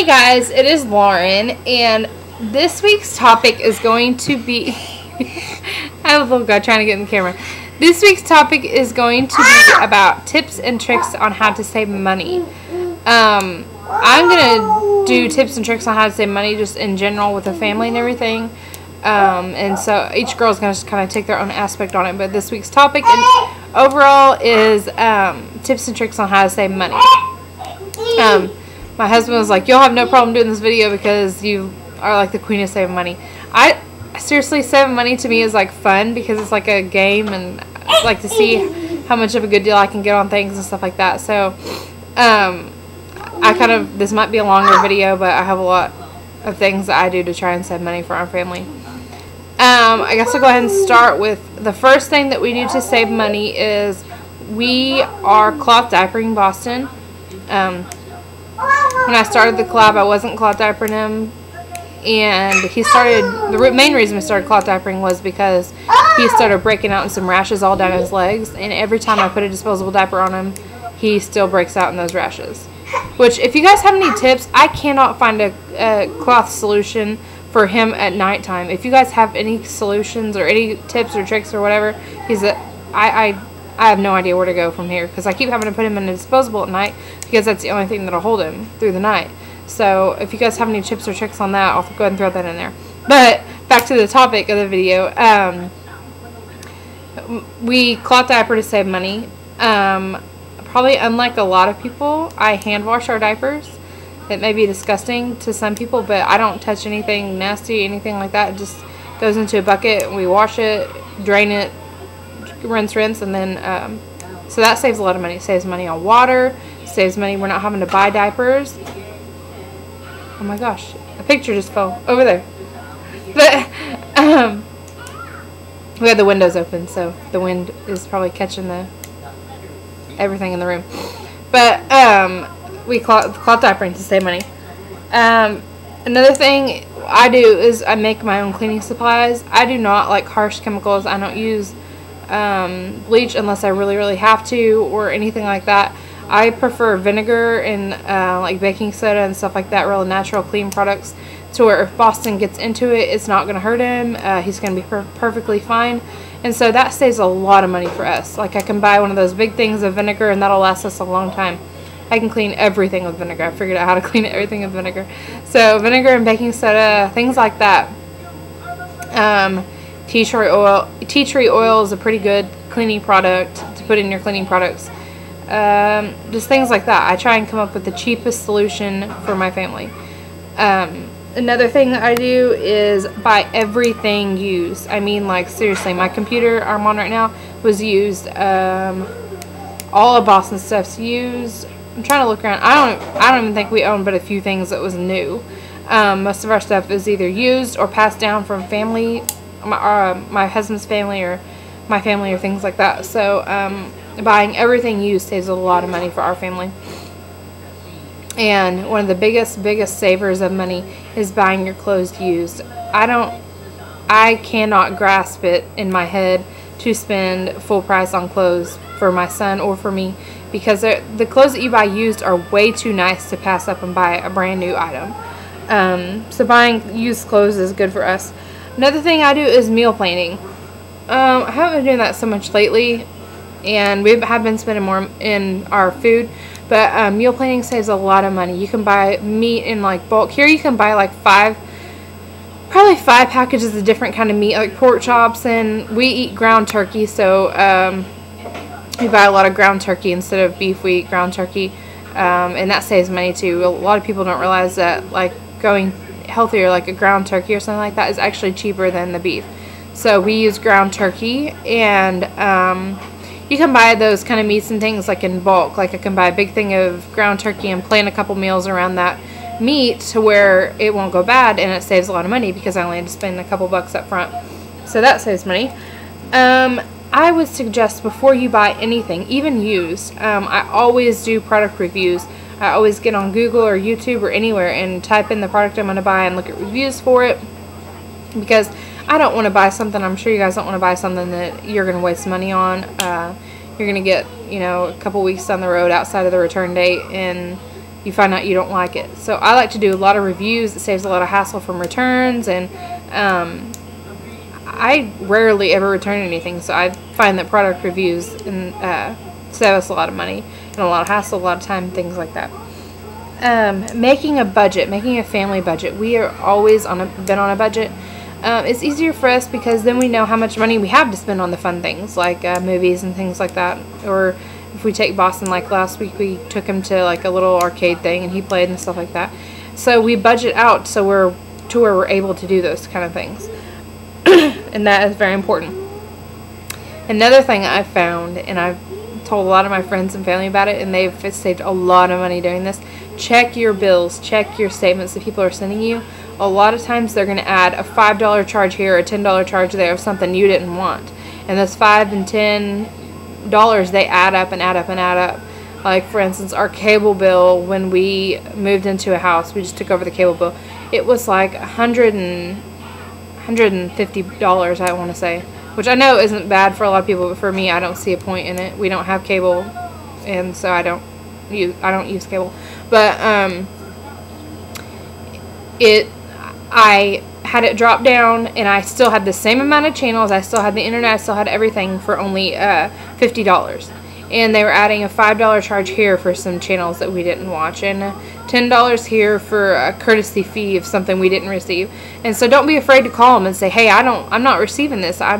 Hey guys, it is Lauren, and this week's topic is going to be I have a little guy trying to get in the camera. This week's topic is going to be about tips and tricks on how to save money. I'm going to do tips and tricks on how to save money just in general with the family and everything. And so each girl is going to just kind of take their own aspect on it. But this week's topic and overall is tips and tricks on how to save money. My husband was like, you'll have no problem doing this video because you are like the queen of saving money. Seriously, saving money to me is like fun because it's like a game, and I like to see how much of a good deal I can get on things and stuff like that. So this might be a longer video, but I have a lot of things that I do to try and save money for our family. I guess I'll go ahead and start with the first thing that we do to save money is we are cloth diapering Boston. When I started the collab, I wasn't cloth diapering him, and the main reason we started cloth diapering was because he started breaking out in some rashes all down his legs, and every time I put a disposable diaper on him, he still breaks out in those rashes. Which, if you guys have any tips, I cannot find a cloth solution for him at nighttime. If you guys have any solutions or any tips or tricks or whatever, I have no idea where to go from here, because I keep having to put him in a disposable at night because that's the only thing that'll hold him through the night. So if you guys have any tips or tricks on that, I'll go ahead and throw that in there. But back to the topic of the video. We cloth diaper to save money. Probably unlike a lot of people, I hand wash our diapers. It may be disgusting to some people, but I don't touch anything nasty, anything like that. It just goes into a bucket, we wash it, drain it, rinse, and then so that saves a lot of money. It saves money on water, saves money. We're not having to buy diapers. Oh my gosh, a picture just fell over there. But we had the windows open, so the wind is probably catching everything in the room. But we cloth diapering to save money. Another thing I do is I make my own cleaning supplies. I do not like harsh chemicals. I don't use bleach unless I really have to, or anything like that. I prefer vinegar and like baking soda and stuff like that, real natural clean products, to where if Boston gets into it, it's not going to hurt him. He's going to be perfectly fine, and so that saves a lot of money for us. Like, I can buy one of those big things of vinegar, and that'll last us a long time. I can clean everything with vinegar. I figured out how to clean everything with vinegar. So vinegar and baking soda, things like that. Tea tree oil is a pretty good cleaning product to put in your cleaning products. Just things like that. I try and come up with the cheapest solution for my family. Another thing that I do is buy everything used. I mean, like, seriously, my computer I'm on right now was used. All of Boston's stuff's used. I'm trying to look around. I don't even think we own but a few things that was new. Most of our stuff is either used or passed down from family, my husband's family or my family, or things like that. So buying everything used saves a lot of money for our family. And one of the biggest savers of money is buying your clothes used. I cannot grasp it in my head to spend full price on clothes for my son or for me, because the clothes that you buy used are way too nice to pass up and buy a brand new item. So buying used clothes is good for us. Another thing I do is meal planning. I haven't been doing that so much lately, and we have been spending more in our food, but meal planning saves a lot of money. You can buy meat in like bulk. Here you can buy like probably five packages of different kind of meat, like pork chops, and we eat ground turkey, so we buy a lot of ground turkey instead of beef. We eat ground turkey, and that saves money too. A lot of people don't realize that, like, going healthier, like a ground turkey or something like that, is actually cheaper than the beef. So we use ground turkey, and you can buy those kind of meats and things like in bulk. Like, I can buy a big thing of ground turkey and plan a couple meals around that meat to where it won't go bad, and it saves a lot of money because I only had to spend a couple bucks up front. So that saves money. I would suggest, before you buy anything, even used, I always do product reviews. I always get on Google or YouTube or anywhere and type in the product I'm going to buy and look at reviews for it, because I don't want to buy something. I'm sure you guys don't want to buy something that you're going to waste money on. You're going to get, you know, a couple weeks down the road outside of the return date, and you find out you don't like it. So I like to do a lot of reviews. It saves a lot of hassle from returns, and I rarely ever return anything, so I find that product reviews and save us a lot of money and a lot of hassle, a lot of time, things like that. Making a budget, making a family budget. We are always been on a budget. It's easier for us because then we know how much money we have to spend on the fun things like movies and things like that. Or if we take Boston, like last week we took him to like a little arcade thing and he played and stuff like that. So we budget out so where we're able to do those kind of things. And that is very important. Another thing I've found, and I've told a lot of my friends and family about it, and they've saved a lot of money doing this. Check your bills, check your statements that people are sending you. A lot of times they're going to add a $5 charge here, a $10 charge there of something you didn't want. And those $5 and $10, they add up and add up and add up. Like, for instance, our cable bill, when we moved into a house, we just took over the cable bill. It was like $150, I want to say. Which I know isn't bad for a lot of people, but for me, I don't see a point in it. We don't have cable, and so I don't use cable. But I had it drop down, and I still had the same amount of channels. I still had the internet. I still had everything for only $50. And they were adding a $5 charge here for some channels that we didn't watch, and $10 here for a courtesy fee of something we didn't receive. And so don't be afraid to call them and say, hey, I'm not receiving this. I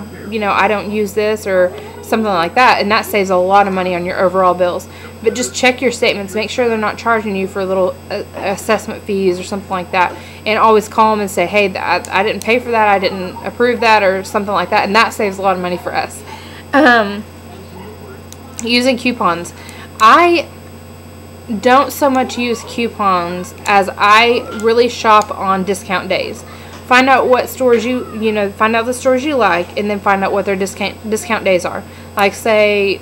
don't use this, or something like that. And that saves a lot of money on your overall bills. But just check your statements. Make sure they're not charging you for little assessment fees or something like that. And always call them and say, hey, I didn't pay for that. I didn't approve that, or something like that. And that saves a lot of money for us. Using coupons. I don't so much use coupons as I really shop on discount days. Find out what stores find out the stores you like, and then find out what their discount days are. Like, say,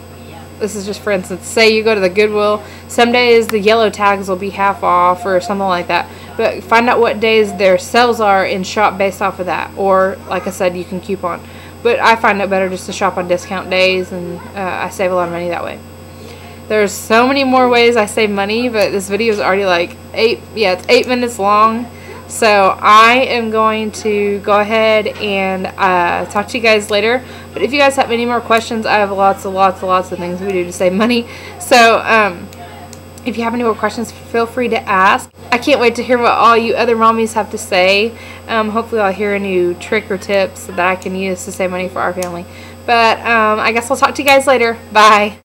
this is just for instance, say you go to the Goodwill, some days the yellow tags will be half off or something like that. But find out what days their sales are and shop based off of that. Or, like I said, you can coupon. But I find it better just to shop on discount days, and I save a lot of money that way. There's so many more ways I save money, but this video is already like it's 8 minutes long. So I am going to go ahead and talk to you guys later. But if you guys have any more questions, I have lots of things we do to save money. So if you have any more questions, feel free to ask. I can't wait to hear what all you other mommies have to say. Hopefully I'll hear a new trick or tips that I can use to save money for our family. But I guess I'll talk to you guys later. Bye.